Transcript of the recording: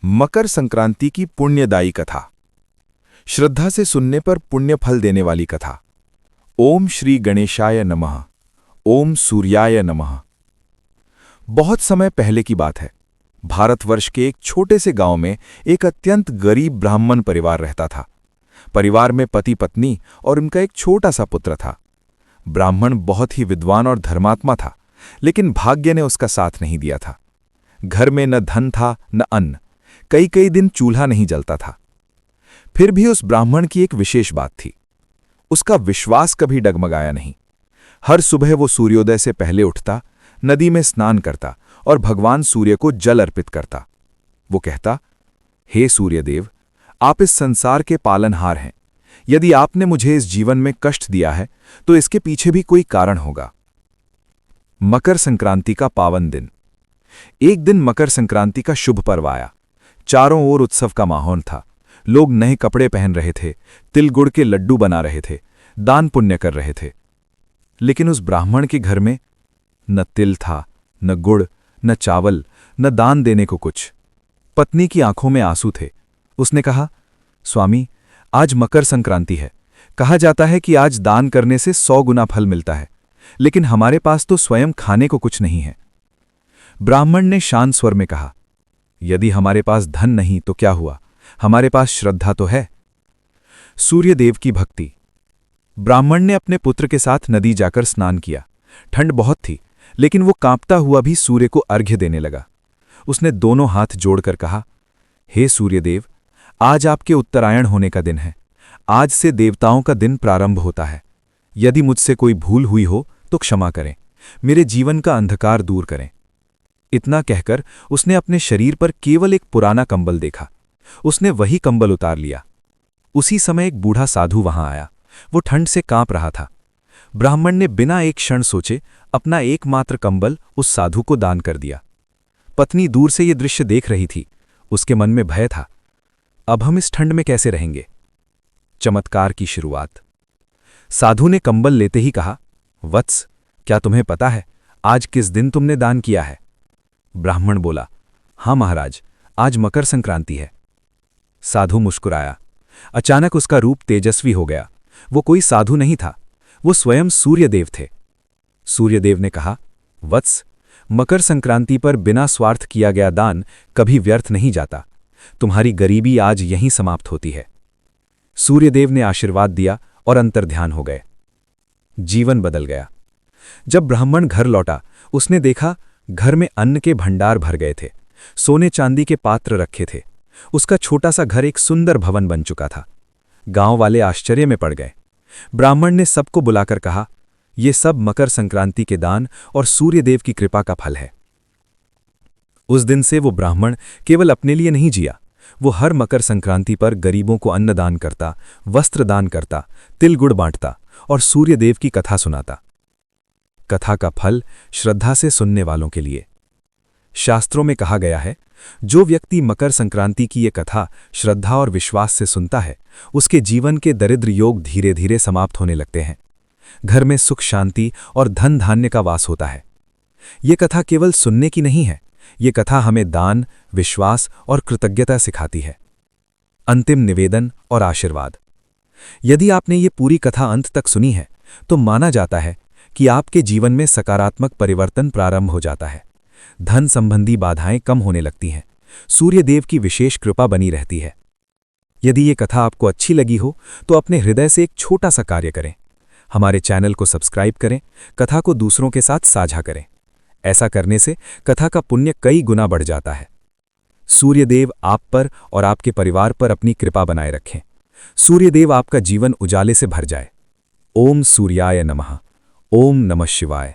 मकर संक्रांति की पुण्यदायी कथा। श्रद्धा से सुनने पर पुण्य फल देने वाली कथा। ओम श्री गणेशाय नमः। ओम सूर्याय नमः। बहुत समय पहले की बात है। भारतवर्ष के एक छोटे से गांव में एक अत्यंत गरीब ब्राह्मण परिवार रहता था। परिवार में पति पत्नी और उनका एक छोटा सा पुत्र था। ब्राह्मण बहुत ही विद्वान और धर्मात्मा था, लेकिन भाग्य ने उसका साथ नहीं दिया था। घर में न धन था न अन्न। कई कई दिन चूल्हा नहीं जलता था। फिर भी उस ब्राह्मण की एक विशेष बात थी। उसका विश्वास कभी डगमगाया नहीं। हर सुबह वो सूर्योदय से पहले उठता, नदी में स्नान करता और भगवान सूर्य को जल अर्पित करता। वो कहता, हे सूर्यदेव, आप इस संसार के पालनहार हैं। यदि आपने मुझे इस जीवन में कष्ट दिया है तो इसके पीछे भी कोई कारण होगा। मकर संक्रांति का पावन दिन। एक दिन मकर संक्रांति का शुभ पर्व आया। चारों ओर उत्सव का माहौल था। लोग नए कपड़े पहन रहे थे, तिल गुड़ के लड्डू बना रहे थे, दान पुण्य कर रहे थे। लेकिन उस ब्राह्मण के घर में न तिल था, न गुड़, न चावल, न दान देने को कुछ। पत्नी की आंखों में आंसू थे। उसने कहा, स्वामी, आज मकर संक्रांति है। कहा जाता है कि आज दान करने से 100 गुना फल मिलता है, लेकिन हमारे पास तो स्वयं खाने को कुछ नहीं है। ब्राह्मण ने शांत स्वर में कहा, यदि हमारे पास धन नहीं तो क्या हुआ, हमारे पास श्रद्धा तो है। सूर्यदेव की भक्ति। ब्राह्मण ने अपने पुत्र के साथ नदी जाकर स्नान किया। ठंड बहुत थी, लेकिन वो कांपता हुआ भी सूर्य को अर्घ्य देने लगा। उसने दोनों हाथ जोड़कर कहा, हे सूर्यदेव, आज आपके उत्तरायण होने का दिन है। आज से देवताओं का दिन प्रारंभ होता है। यदि मुझसे कोई भूल हुई हो तो क्षमा करें, मेरे जीवन का अंधकार दूर करें। इतना कहकर उसने अपने शरीर पर केवल एक पुराना कंबल देखा। उसने वही कंबल उतार लिया। उसी समय एक बूढ़ा साधु वहां आया। वो ठंड से कांप रहा था। ब्राह्मण ने बिना एक क्षण सोचे अपना एकमात्र कंबल उस साधु को दान कर दिया। पत्नी दूर से ये दृश्य देख रही थी। उसके मन में भय था, अब हम इस ठंड में कैसे रहेंगे। चमत्कार की शुरुआत। साधु ने कंबल लेते ही कहा, वत्स, क्या तुम्हें पता है आज किस दिन तुमने दान किया है? ब्राह्मण बोला, हां महाराज, आज मकर संक्रांति है। साधु मुस्कुराया। अचानक उसका रूप तेजस्वी हो गया। वो कोई साधु नहीं था, वो स्वयं सूर्यदेव थे। सूर्यदेव ने कहा, वत्स, मकर संक्रांति पर बिना स्वार्थ किया गया दान कभी व्यर्थ नहीं जाता। तुम्हारी गरीबी आज यहीं समाप्त होती है। सूर्यदेव ने आशीर्वाद दिया और अंतर्ध्यान हो गए। जीवन बदल गया। जब ब्राह्मण घर लौटा, उसने देखा घर में अन्न के भंडार भर गए थे। सोने चांदी के पात्र रखे थे। उसका छोटा सा घर एक सुंदर भवन बन चुका था। गांव वाले आश्चर्य में पड़ गए। ब्राह्मण ने सबको बुलाकर कहा, ये सब मकर संक्रांति के दान और सूर्यदेव की कृपा का फल है। उस दिन से वो ब्राह्मण केवल अपने लिए नहीं जिया। वो हर मकर संक्रांति पर गरीबों को अन्नदान करता, वस्त्र दान करता, तिल गुड़ बांटता और सूर्यदेव की कथा सुनाता। कथा का फल श्रद्धा से सुनने वालों के लिए। शास्त्रों में कहा गया है, जो व्यक्ति मकर संक्रांति की ये कथा श्रद्धा और विश्वास से सुनता है, उसके जीवन के दरिद्र योग धीरे धीरे समाप्त होने लगते हैं। घर में सुख शांति और धन धान्य का वास होता है। ये कथा केवल सुनने की नहीं है, ये कथा हमें दान, विश्वास और कृतज्ञता सिखाती है। अंतिम निवेदन और आशीर्वाद। यदि आपने ये पूरी कथा अंत तक सुनी है तो माना जाता है कि आपके जीवन में सकारात्मक परिवर्तन प्रारंभ हो जाता है। धन संबंधी बाधाएं कम होने लगती हैं। सूर्यदेव की विशेष कृपा बनी रहती है। यदि ये कथा आपको अच्छी लगी हो तो अपने हृदय से एक छोटा सा कार्य करें। हमारे चैनल को सब्सक्राइब करें, कथा को दूसरों के साथ साझा करें। ऐसा करने से कथा का पुण्य कई गुना बढ़ जाता है। सूर्यदेव आप पर और आपके परिवार पर अपनी कृपा बनाए रखें। सूर्यदेव आपका जीवन उजाले से भर जाए। ओम सूर्याय नमः। ओम नमः शिवाय।